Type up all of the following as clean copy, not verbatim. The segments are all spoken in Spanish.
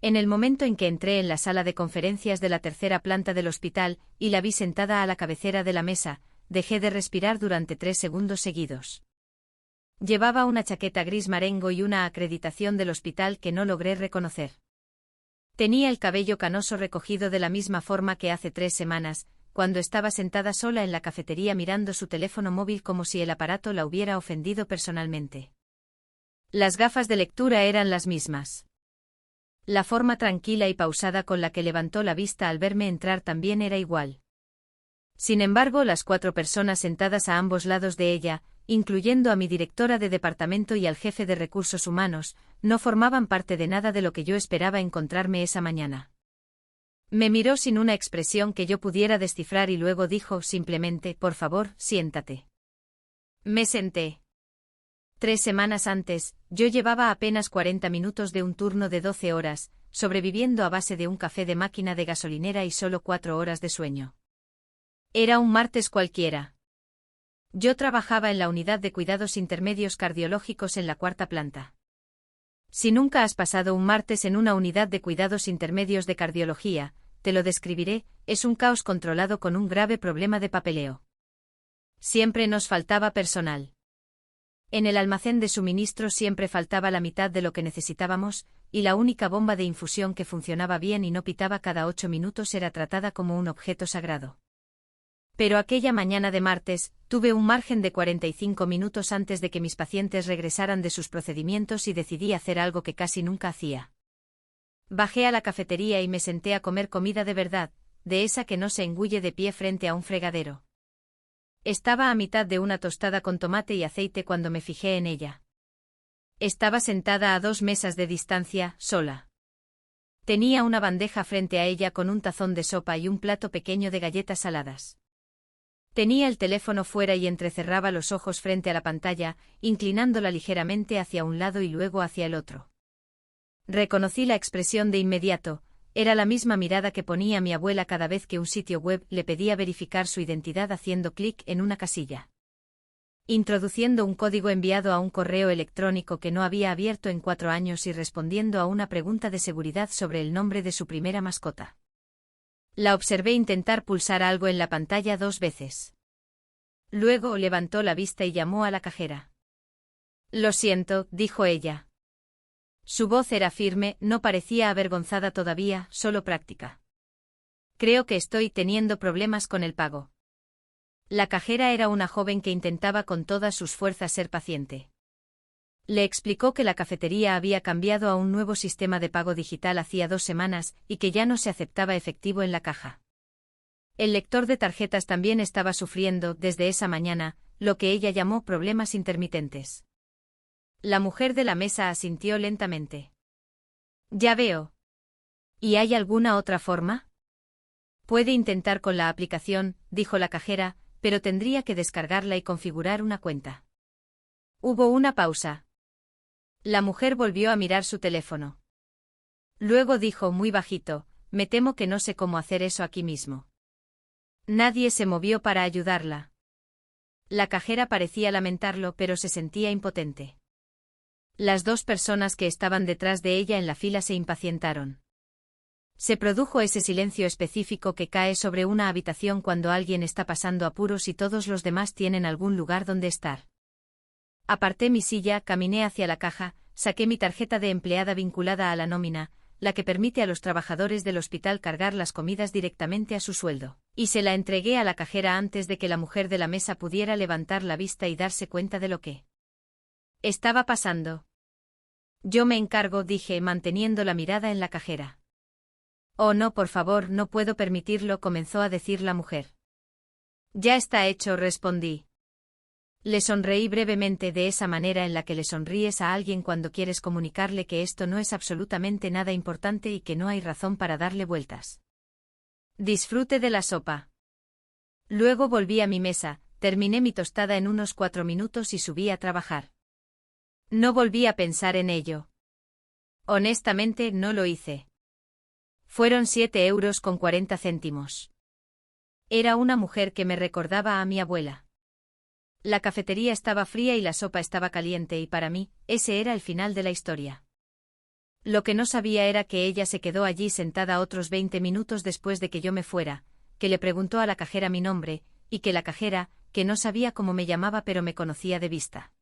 En el momento en que entré en la sala de conferencias de la tercera planta del hospital y la vi sentada a la cabecera de la mesa, dejé de respirar durante 3 segundos seguidos. Llevaba una chaqueta gris marengo y una acreditación del hospital que no logré reconocer. Tenía el cabello canoso recogido de la misma forma que hace 3 semanas, cuando estaba sentada sola en la cafetería mirando su teléfono móvil como si el aparato la hubiera ofendido personalmente. Las gafas de lectura eran las mismas. La forma tranquila y pausada con la que levantó la vista al verme entrar también era igual. Sin embargo, las 4 personas sentadas a ambos lados de ella, incluyendo a mi directora de departamento y al jefe de recursos humanos, no formaban parte de nada de lo que yo esperaba encontrarme esa mañana. Me miró sin una expresión que yo pudiera descifrar y luego dijo simplemente: por favor, siéntate. Me senté. 3 semanas antes, yo llevaba apenas 40 minutos de un turno de 12 horas, sobreviviendo a base de un café de máquina de gasolinera y solo 4 horas de sueño. Era un martes cualquiera. Yo trabajaba en la unidad de cuidados intermedios cardiológicos en la 4ª planta. Si nunca has pasado un martes en una unidad de cuidados intermedios de cardiología, te lo describiré: es un caos controlado con un grave problema de papeleo. Siempre nos faltaba personal. En el almacén de suministros siempre faltaba la mitad de lo que necesitábamos, y la única bomba de infusión que funcionaba bien y no pitaba cada 8 minutos era tratada como un objeto sagrado. Pero aquella mañana de martes, tuve un margen de 45 minutos antes de que mis pacientes regresaran de sus procedimientos y decidí hacer algo que casi nunca hacía. Bajé a la cafetería y me senté a comer comida de verdad, de esa que no se engulle de pie frente a un fregadero. Estaba a mitad de una tostada con tomate y aceite cuando me fijé en ella. Estaba sentada a 2 mesas de distancia, sola. Tenía una bandeja frente a ella con un tazón de sopa y un plato pequeño de galletas saladas. Tenía el teléfono fuera y entrecerraba los ojos frente a la pantalla, inclinándola ligeramente hacia un lado y luego hacia el otro. Reconocí la expresión de inmediato: era la misma mirada que ponía mi abuela cada vez que un sitio web le pedía verificar su identidad haciendo clic en una casilla. Introduciendo un código enviado a un correo electrónico que no había abierto en 4 años y respondiendo a una pregunta de seguridad sobre el nombre de su primera mascota. La observé intentar pulsar algo en la pantalla 2 veces. Luego levantó la vista y llamó a la cajera. «Lo siento», dijo ella. Su voz era firme, no parecía avergonzada todavía, solo práctica. «Creo que estoy teniendo problemas con el pago». La cajera era una joven que intentaba con todas sus fuerzas ser paciente. Le explicó que la cafetería había cambiado a un nuevo sistema de pago digital hacía 2 semanas y que ya no se aceptaba efectivo en la caja. El lector de tarjetas también estaba sufriendo, desde esa mañana, lo que ella llamó problemas intermitentes. La mujer de la mesa asintió lentamente. «Ya veo. ¿Y hay alguna otra forma?» «Puede intentar con la aplicación», dijo la cajera, «pero tendría que descargarla y configurar una cuenta». Hubo una pausa. La mujer volvió a mirar su teléfono. Luego dijo muy bajito: «Me temo que no sé cómo hacer eso aquí mismo». Nadie se movió para ayudarla. La cajera parecía lamentarlo, pero se sentía impotente. Las 2 personas que estaban detrás de ella en la fila se impacientaron. Se produjo ese silencio específico que cae sobre una habitación cuando alguien está pasando apuros y todos los demás tienen algún lugar donde estar. Aparté mi silla, caminé hacia la caja, saqué mi tarjeta de empleada vinculada a la nómina, la que permite a los trabajadores del hospital cargar las comidas directamente a su sueldo, y se la entregué a la cajera antes de que la mujer de la mesa pudiera levantar la vista y darse cuenta de lo que estaba pasando. «Yo me encargo», dije, manteniendo la mirada en la cajera. «Oh no, por favor, no puedo permitirlo», comenzó a decir la mujer. «Ya está hecho», respondí. Le sonreí brevemente, de esa manera en la que le sonríes a alguien cuando quieres comunicarle que esto no es absolutamente nada importante y que no hay razón para darle vueltas. «Disfrute de la sopa». Luego volví a mi mesa, terminé mi tostada en unos 4 minutos y subí a trabajar. No volví a pensar en ello. Honestamente, no lo hice. Fueron 7,40 €. Era una mujer que me recordaba a mi abuela. La cafetería estaba fría y la sopa estaba caliente y para mí, ese era el final de la historia. Lo que no sabía era que ella se quedó allí sentada otros 20 minutos después de que yo me fuera, que le preguntó a la cajera mi nombre, y que la cajera, que no sabía cómo me llamaba pero me conocía de vista.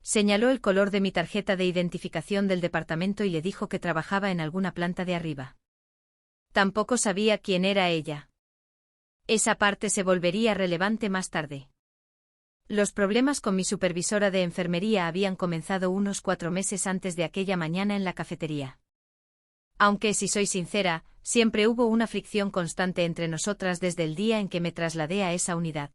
Señaló el color de mi tarjeta de identificación del departamento y le dijo que trabajaba en alguna planta de arriba. Tampoco sabía quién era ella. Esa parte se volvería relevante más tarde. Los problemas con mi supervisora de enfermería habían comenzado unos 4 meses antes de aquella mañana en la cafetería. Aunque, si soy sincera, siempre hubo una fricción constante entre nosotras desde el día en que me trasladé a esa unidad.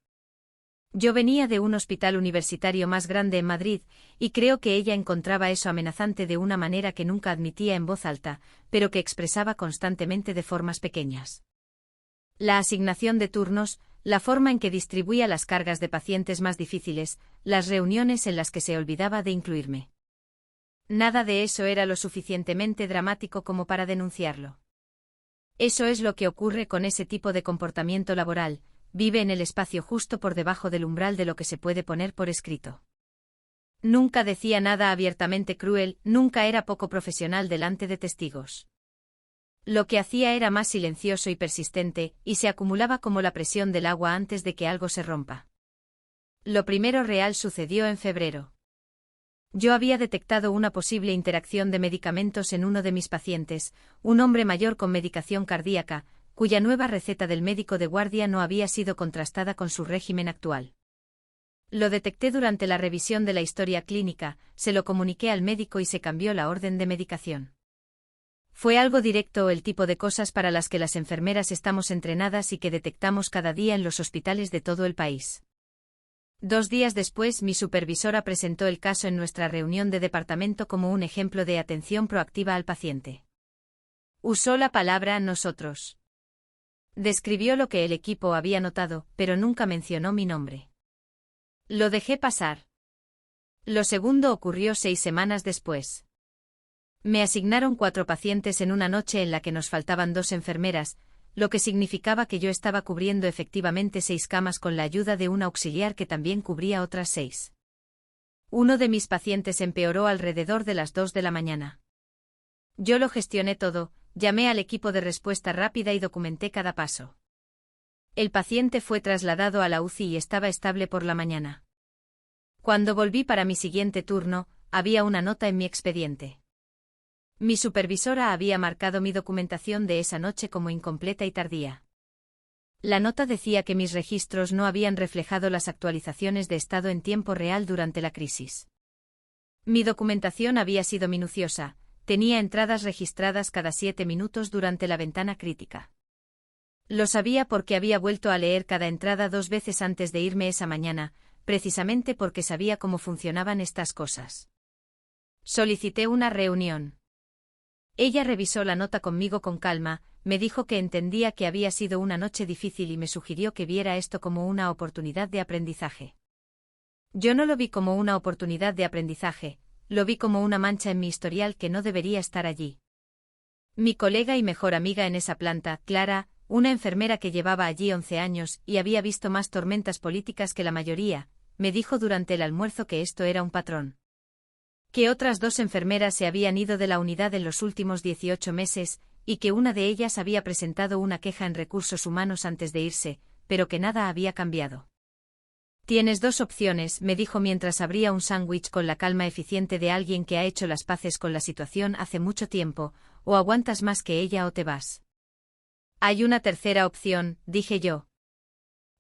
Yo venía de un hospital universitario más grande en Madrid, y creo que ella encontraba eso amenazante de una manera que nunca admitía en voz alta, pero que expresaba constantemente de formas pequeñas. La asignación de turnos, la forma en que distribuía las cargas de pacientes más difíciles, las reuniones en las que se olvidaba de incluirme. Nada de eso era lo suficientemente dramático como para denunciarlo. Eso es lo que ocurre con ese tipo de comportamiento laboral, vive en el espacio justo por debajo del umbral de lo que se puede poner por escrito. Nunca decía nada abiertamente cruel, nunca era poco profesional delante de testigos. Lo que hacía era más silencioso y persistente, y se acumulaba como la presión del agua antes de que algo se rompa. Lo primero real sucedió en febrero. Yo había detectado una posible interacción de medicamentos en uno de mis pacientes, un hombre mayor con medicación cardíaca, cuya nueva receta del médico de guardia no había sido contrastada con su régimen actual. Lo detecté durante la revisión de la historia clínica, se lo comuniqué al médico y se cambió la orden de medicación. Fue algo directo, el tipo de cosas para las que las enfermeras estamos entrenadas y que detectamos cada día en los hospitales de todo el país. 2 días después, mi supervisora presentó el caso en nuestra reunión de departamento como un ejemplo de atención proactiva al paciente. Usó la palabra nosotros. Describió lo que el equipo había notado, pero nunca mencionó mi nombre. Lo dejé pasar. Lo segundo ocurrió 6 semanas después. Me asignaron 4 pacientes en una noche en la que nos faltaban 2 enfermeras, lo que significaba que yo estaba cubriendo efectivamente 6 camas con la ayuda de un auxiliar que también cubría otras 6. Uno de mis pacientes empeoró alrededor de las 2 de la mañana. Yo lo gestioné todo, llamé al equipo de respuesta rápida y documenté cada paso. El paciente fue trasladado a la UCI y estaba estable por la mañana. Cuando volví para mi siguiente turno, había una nota en mi expediente. Mi supervisora había marcado mi documentación de esa noche como incompleta y tardía. La nota decía que mis registros no habían reflejado las actualizaciones de estado en tiempo real durante la crisis. Mi documentación había sido minuciosa, tenía entradas registradas cada 7 minutos durante la ventana crítica. Lo sabía porque había vuelto a leer cada entrada 2 veces antes de irme esa mañana, precisamente porque sabía cómo funcionaban estas cosas. Solicité una reunión. Ella revisó la nota conmigo con calma, me dijo que entendía que había sido una noche difícil y me sugirió que viera esto como una oportunidad de aprendizaje. Yo no lo vi como una oportunidad de aprendizaje, lo vi como una mancha en mi historial que no debería estar allí. Mi colega y mejor amiga en esa planta, Clara, una enfermera que llevaba allí 11 años y había visto más tormentas políticas que la mayoría, me dijo durante el almuerzo que esto era un patrón. Que otras 2 enfermeras se habían ido de la unidad en los últimos 18 meses, y que una de ellas había presentado una queja en recursos humanos antes de irse, pero que nada había cambiado. Tienes 2 opciones, me dijo mientras abría un sándwich con la calma eficiente de alguien que ha hecho las paces con la situación hace mucho tiempo, o aguantas más que ella o te vas. Hay una tercera opción, dije yo.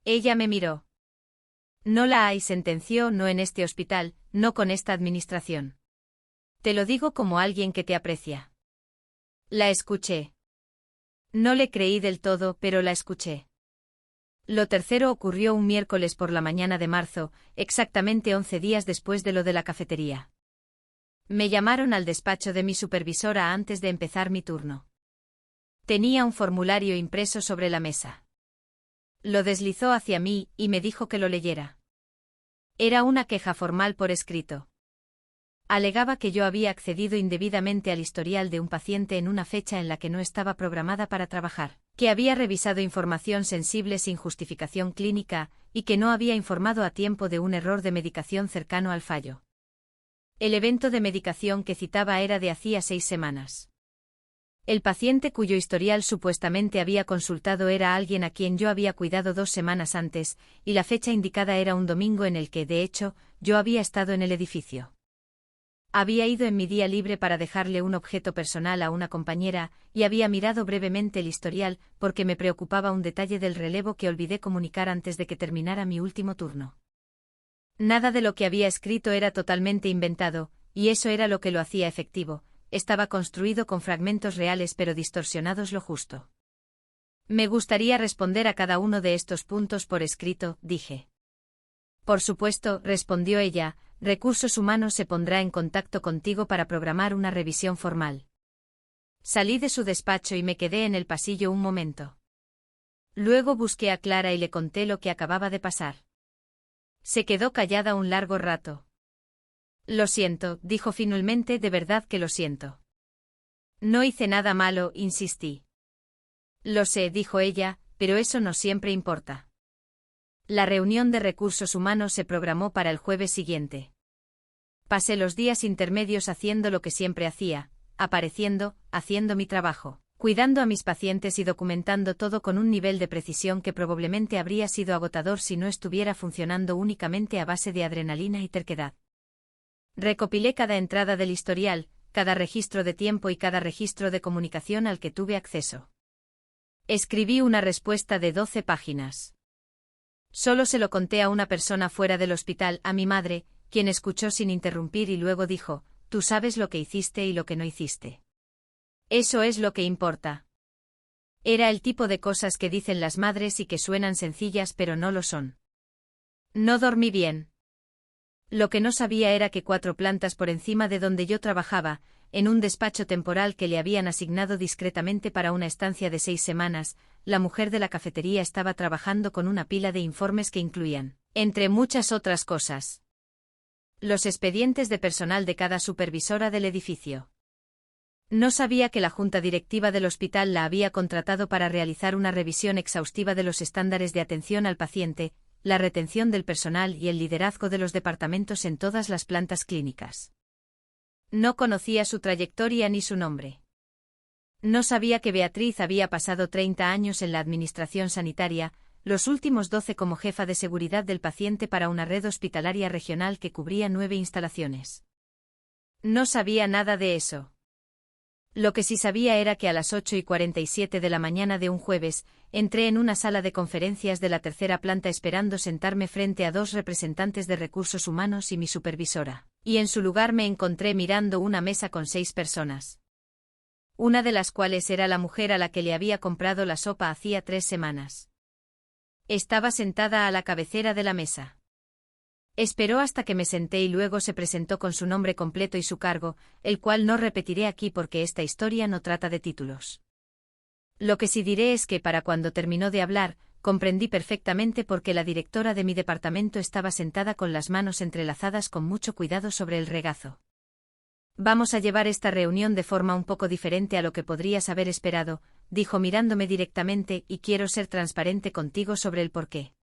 Ella me miró. No la hay, sentenció, no en este hospital, no con esta administración. Te lo digo como alguien que te aprecia. La escuché. No le creí del todo, pero la escuché. Lo tercero ocurrió un miércoles por la mañana de marzo, exactamente 11 días después de lo de la cafetería. Me llamaron al despacho de mi supervisora antes de empezar mi turno. Tenía un formulario impreso sobre la mesa. Lo deslizó hacia mí y me dijo que lo leyera. Era una queja formal por escrito. Alegaba que yo había accedido indebidamente al historial de un paciente en una fecha en la que no estaba programada para trabajar, que había revisado información sensible sin justificación clínica, y que no había informado a tiempo de un error de medicación cercano al fallo. El evento de medicación que citaba era de hacía 6 semanas. El paciente cuyo historial supuestamente había consultado era alguien a quien yo había cuidado 2 semanas antes, y la fecha indicada era un domingo en el que, de hecho, yo había estado en el edificio. Había ido en mi día libre para dejarle un objeto personal a una compañera, y había mirado brevemente el historial, porque me preocupaba un detalle del relevo que olvidé comunicar antes de que terminara mi último turno. Nada de lo que había escrito era totalmente inventado, y eso era lo que lo hacía efectivo. Estaba construido con fragmentos reales pero distorsionados lo justo. Me gustaría responder a cada uno de estos puntos por escrito, dije. Por supuesto, respondió ella, Recursos Humanos se pondrá en contacto contigo para programar una revisión formal. Salí de su despacho y me quedé en el pasillo un momento. Luego busqué a Clara y le conté lo que acababa de pasar. Se quedó callada un largo rato. Lo siento, dijo finalmente, de verdad que lo siento. No hice nada malo, insistí. Lo sé, dijo ella, pero eso no siempre importa. La reunión de recursos humanos se programó para el jueves siguiente. Pasé los días intermedios haciendo lo que siempre hacía, apareciendo, haciendo mi trabajo, cuidando a mis pacientes y documentando todo con un nivel de precisión que probablemente habría sido agotador si no estuviera funcionando únicamente a base de adrenalina y terquedad. Recopilé cada entrada del historial, cada registro de tiempo y cada registro de comunicación al que tuve acceso. Escribí una respuesta de 12 páginas. Solo se lo conté a una persona fuera del hospital, a mi madre, quien escuchó sin interrumpir y luego dijo, tú sabes lo que hiciste y lo que no hiciste. Eso es lo que importa. Era el tipo de cosas que dicen las madres y que suenan sencillas pero no lo son. No dormí bien. Lo que no sabía era que 4 plantas por encima de donde yo trabajaba, en un despacho temporal que le habían asignado discretamente para una estancia de 6 semanas, la mujer de la cafetería estaba trabajando con una pila de informes que incluían, entre muchas otras cosas, los expedientes de personal de cada supervisora del edificio. No sabía que la junta directiva del hospital la había contratado para realizar una revisión exhaustiva de los estándares de atención al paciente, la retención del personal y el liderazgo de los departamentos en todas las plantas clínicas. No conocía su trayectoria ni su nombre. No sabía que Beatriz había pasado 30 años en la administración sanitaria, los últimos 12 como jefa de seguridad del paciente para una red hospitalaria regional que cubría 9 instalaciones. No sabía nada de eso. Lo que sí sabía era que a las 8:47 de la mañana de un jueves, entré en una sala de conferencias de la tercera planta esperando sentarme frente a 2 representantes de recursos humanos y mi supervisora, y en su lugar me encontré mirando una mesa con 6 personas. Una de las cuales era la mujer a la que le había comprado la sopa hacía 3 semanas. Estaba sentada a la cabecera de la mesa. Esperó hasta que me senté y luego se presentó con su nombre completo y su cargo, el cual no repetiré aquí porque esta historia no trata de títulos. Lo que sí diré es que para cuando terminó de hablar, comprendí perfectamente por qué la directora de mi departamento estaba sentada con las manos entrelazadas con mucho cuidado sobre el regazo. Vamos a llevar esta reunión de forma un poco diferente a lo que podrías haber esperado, dijo mirándome directamente, y quiero ser transparente contigo sobre el porqué.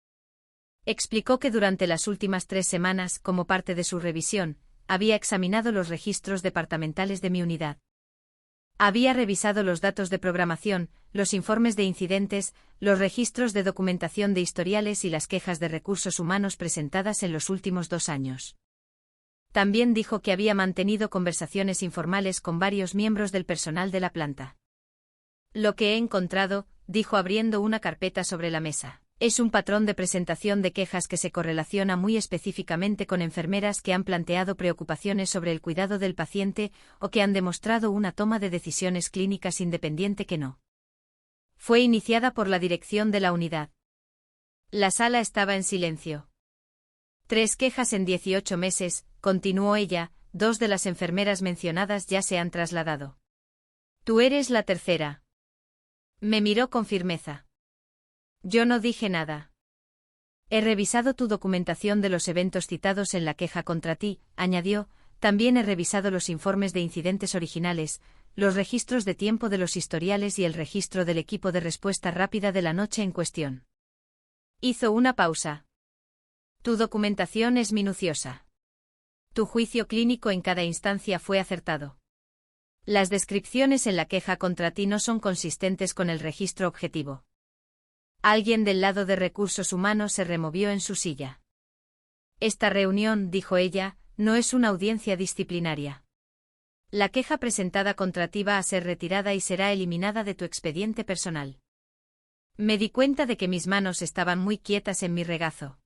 Explicó que durante las últimas 3 semanas, como parte de su revisión, había examinado los registros departamentales de mi unidad. Había revisado los datos de programación, los informes de incidentes, los registros de documentación de historiales y las quejas de recursos humanos presentadas en los últimos 2 años. También dijo que había mantenido conversaciones informales con varios miembros del personal de la planta. Lo que he encontrado, dijo abriendo una carpeta sobre la mesa, es un patrón de presentación de quejas que se correlaciona muy específicamente con enfermeras que han planteado preocupaciones sobre el cuidado del paciente o que han demostrado una toma de decisiones clínicas independiente que no fue iniciada por la dirección de la unidad. La sala estaba en silencio. 3 quejas en 18 meses, continuó ella, 2 de las enfermeras mencionadas ya se han trasladado. Tú eres la tercera. Me miró con firmeza. Yo no dije nada. He revisado tu documentación de los eventos citados en la queja contra ti, añadió, también he revisado los informes de incidentes originales, los registros de tiempo de los historiales y el registro del equipo de respuesta rápida de la noche en cuestión. Hizo una pausa. Tu documentación es minuciosa. Tu juicio clínico en cada instancia fue acertado. Las descripciones en la queja contra ti no son consistentes con el registro objetivo. Alguien del lado de recursos humanos se removió en su silla. Esta reunión, dijo ella, no es una audiencia disciplinaria. La queja presentada contra ti va a ser retirada y será eliminada de tu expediente personal. Me di cuenta de que mis manos estaban muy quietas en mi regazo.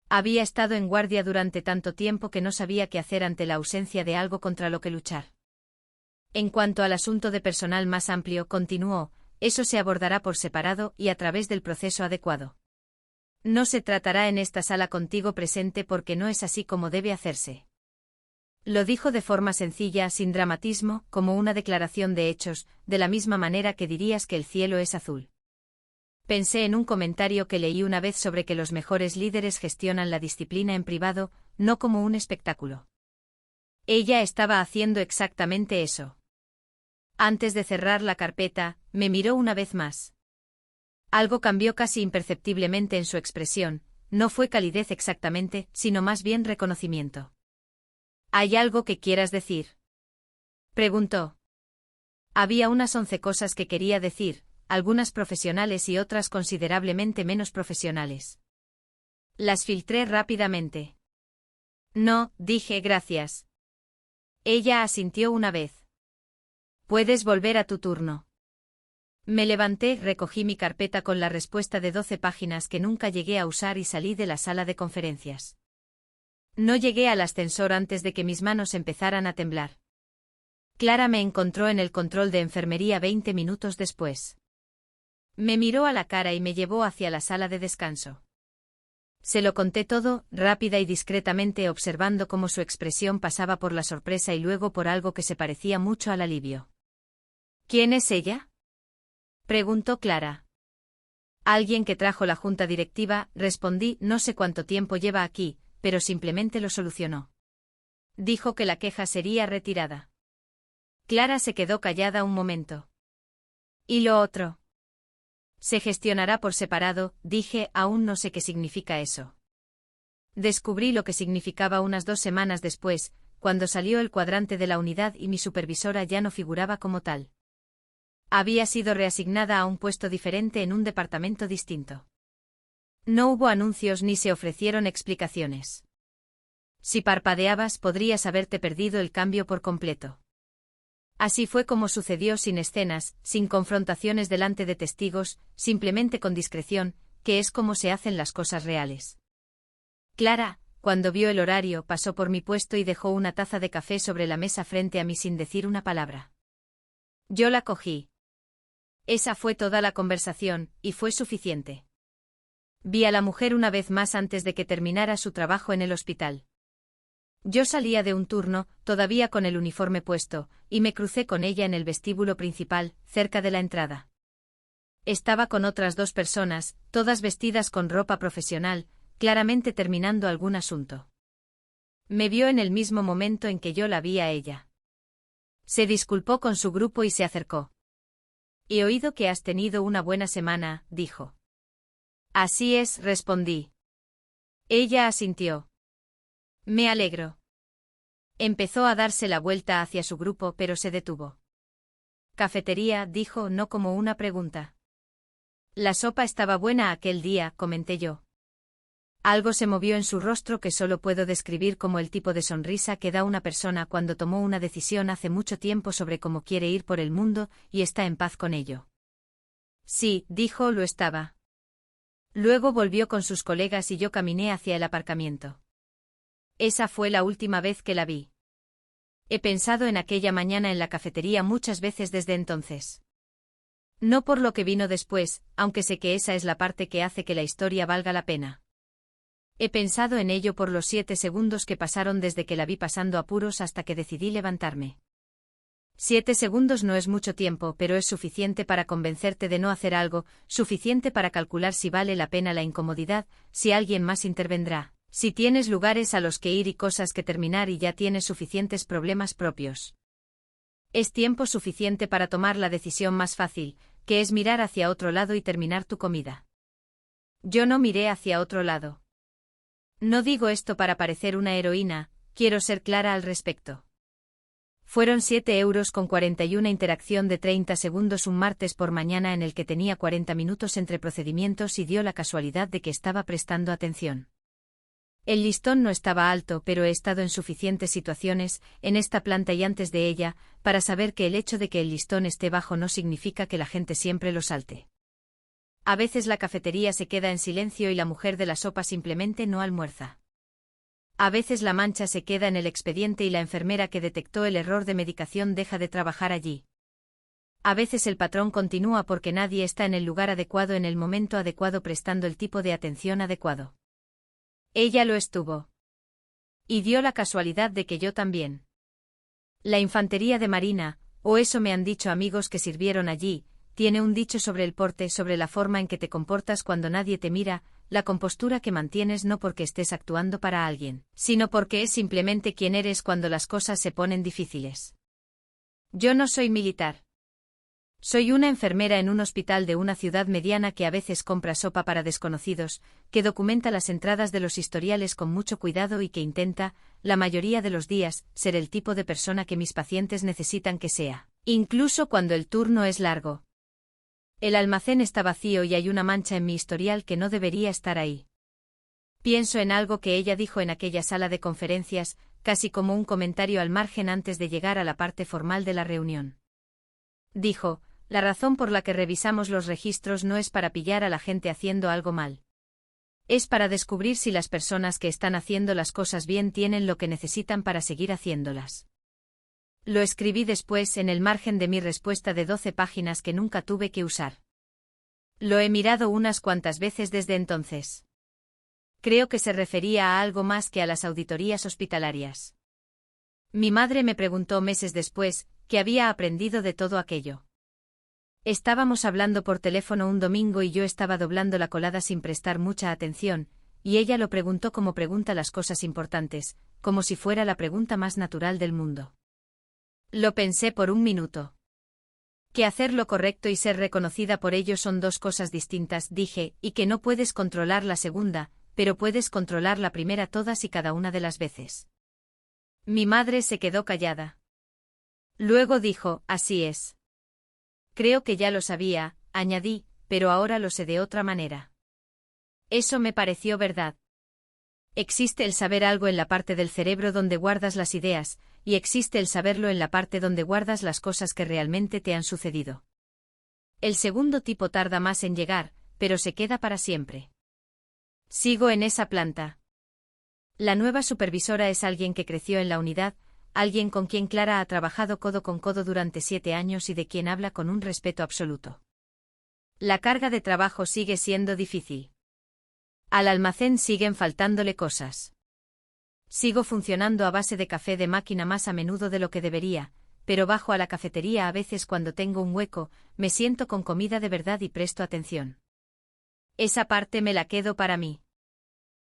Había estado en guardia durante tanto tiempo que no sabía qué hacer ante la ausencia de algo contra lo que luchar. En cuanto al asunto de personal más amplio, continuó, eso se abordará por separado y a través del proceso adecuado. No se tratará en esta sala contigo presente porque no es así como debe hacerse. Lo dijo de forma sencilla, sin dramatismo, como una declaración de hechos, de la misma manera que dirías que el cielo es azul. Pensé en un comentario que leí una vez sobre que los mejores líderes gestionan la disciplina en privado, no como un espectáculo. Ella estaba haciendo exactamente eso. Antes de cerrar la carpeta, me miró una vez más. Algo cambió casi imperceptiblemente en su expresión, no fue calidez exactamente, sino más bien reconocimiento. ¿Hay algo que quieras decir?, preguntó. Había unas 11 cosas que quería decir, algunas profesionales y otras considerablemente menos profesionales. Las filtré rápidamente. No, dije gracias. Ella asintió una vez. Puedes volver a tu turno. Me levanté, recogí mi carpeta con la respuesta de 12 páginas que nunca llegué a usar y salí de la sala de conferencias. No llegué al ascensor antes de que mis manos empezaran a temblar. Clara me encontró en el control de enfermería 20 minutos después. Me miró a la cara y me llevó hacia la sala de descanso. Se lo conté todo, rápida y discretamente, observando cómo su expresión pasaba por la sorpresa y luego por algo que se parecía mucho al alivio. ¿Quién es ella?, preguntó Clara. Alguien que trajo la junta directiva, respondí, no sé cuánto tiempo lleva aquí, pero simplemente lo solucionó. Dijo que la queja sería retirada. Clara se quedó callada un momento. ¿Y lo otro? Se gestionará por separado, dije, aún no sé qué significa eso. Descubrí lo que significaba unas 2 semanas después, cuando salió el cuadrante de la unidad y mi supervisora ya no figuraba como tal. Había sido reasignada a un puesto diferente en un departamento distinto. No hubo anuncios ni se ofrecieron explicaciones. Si parpadeabas podrías haberte perdido el cambio por completo. Así fue como sucedió, sin escenas, sin confrontaciones delante de testigos, simplemente con discreción, que es como se hacen las cosas reales. Clara, cuando vio el horario, pasó por mi puesto y dejó una taza de café sobre la mesa frente a mí sin decir una palabra. Yo la cogí. Esa fue toda la conversación, y fue suficiente. Vi a la mujer una vez más antes de que terminara su trabajo en el hospital. Yo salía de un turno, todavía con el uniforme puesto, y me crucé con ella en el vestíbulo principal, cerca de la entrada. Estaba con otras 2 personas, todas vestidas con ropa profesional, claramente terminando algún asunto. Me vio en el mismo momento en que yo la vi a ella. Se disculpó con su grupo y se acercó. He oído que has tenido una buena semana, dijo. Así es, respondí. Ella asintió. Me alegro. Empezó a darse la vuelta hacia su grupo, pero se detuvo. Cafetería, dijo, no como una pregunta. La sopa estaba buena aquel día, comenté yo. Algo se movió en su rostro que solo puedo describir como el tipo de sonrisa que da una persona cuando tomó una decisión hace mucho tiempo sobre cómo quiere ir por el mundo y está en paz con ello. Sí, dijo, lo estaba. Luego volvió con sus colegas y yo caminé hacia el aparcamiento. Esa fue la última vez que la vi. He pensado en aquella mañana en la cafetería muchas veces desde entonces. No por lo que vino después, aunque sé que esa es la parte que hace que la historia valga la pena. He pensado en ello por los 7 segundos que pasaron desde que la vi pasando apuros hasta que decidí levantarme. 7 segundos no es mucho tiempo, pero es suficiente para convencerte de no hacer algo, suficiente para calcular si vale la pena la incomodidad, si alguien más intervendrá, si tienes lugares a los que ir y cosas que terminar y ya tienes suficientes problemas propios. Es tiempo suficiente para tomar la decisión más fácil, que es mirar hacia otro lado y terminar tu comida. Yo no miré hacia otro lado. No digo esto para parecer una heroína, quiero ser clara al respecto. Fueron 7,41 €, interacción de 30 segundos un martes por mañana en el que tenía 40 minutos entre procedimientos y dio la casualidad de que estaba prestando atención. El listón no estaba alto, pero he estado en suficientes situaciones, en esta planta y antes de ella, para saber que el hecho de que el listón esté bajo no significa que la gente siempre lo salte. A veces la cafetería se queda en silencio y la mujer de la sopa simplemente no almuerza. A veces la mancha se queda en el expediente y la enfermera que detectó el error de medicación deja de trabajar allí. A veces el patrón continúa porque nadie está en el lugar adecuado en el momento adecuado prestando el tipo de atención adecuado. Ella lo estuvo. Y dio la casualidad de que yo también. La infantería de marina, o eso me han dicho amigos que sirvieron allí, tiene un dicho sobre el porte, sobre la forma en que te comportas cuando nadie te mira, la compostura que mantienes no porque estés actuando para alguien, sino porque es simplemente quien eres cuando las cosas se ponen difíciles. Yo no soy militar. Soy una enfermera en un hospital de una ciudad mediana que a veces compra sopa para desconocidos, que documenta las entradas de los historiales con mucho cuidado y que intenta, la mayoría de los días, ser el tipo de persona que mis pacientes necesitan que sea, incluso cuando el turno es largo. El almacén está vacío y hay una mancha en mi historial que no debería estar ahí. Pienso en algo que ella dijo en aquella sala de conferencias, casi como un comentario al margen antes de llegar a la parte formal de la reunión. Dijo: la razón por la que revisamos los registros no es para pillar a la gente haciendo algo mal. Es para descubrir si las personas que están haciendo las cosas bien tienen lo que necesitan para seguir haciéndolas. Lo escribí después en el margen de mi respuesta de 12 páginas que nunca tuve que usar. Lo he mirado unas cuantas veces desde entonces. Creo que se refería a algo más que a las auditorías hospitalarias. Mi madre me preguntó meses después qué había aprendido de todo aquello. Estábamos hablando por teléfono un domingo y yo estaba doblando la colada sin prestar mucha atención, y ella lo preguntó como pregunta las cosas importantes, como si fuera la pregunta más natural del mundo. Lo pensé por un minuto. Que hacer lo correcto y ser reconocida por ello son dos cosas distintas, dije, y que no puedes controlar la segunda, pero puedes controlar la primera todas y cada una de las veces. Mi madre se quedó callada. Luego dijo: así es. Creo que ya lo sabía, añadí, pero ahora lo sé de otra manera. Eso me pareció verdad. Existe el saber algo en la parte del cerebro donde guardas las ideas, y existe el saberlo en la parte donde guardas las cosas que realmente te han sucedido. El segundo tipo tarda más en llegar, pero se queda para siempre. Sigo en esa planta. La nueva supervisora es alguien que creció en la unidad, alguien con quien Clara ha trabajado codo con codo durante 7 años y de quien habla con un respeto absoluto. La carga de trabajo sigue siendo difícil. Al almacén siguen faltándole cosas. Sigo funcionando a base de café de máquina más a menudo de lo que debería, pero bajo a la cafetería a veces cuando tengo un hueco, me siento con comida de verdad y presto atención. Esa parte me la quedo para mí.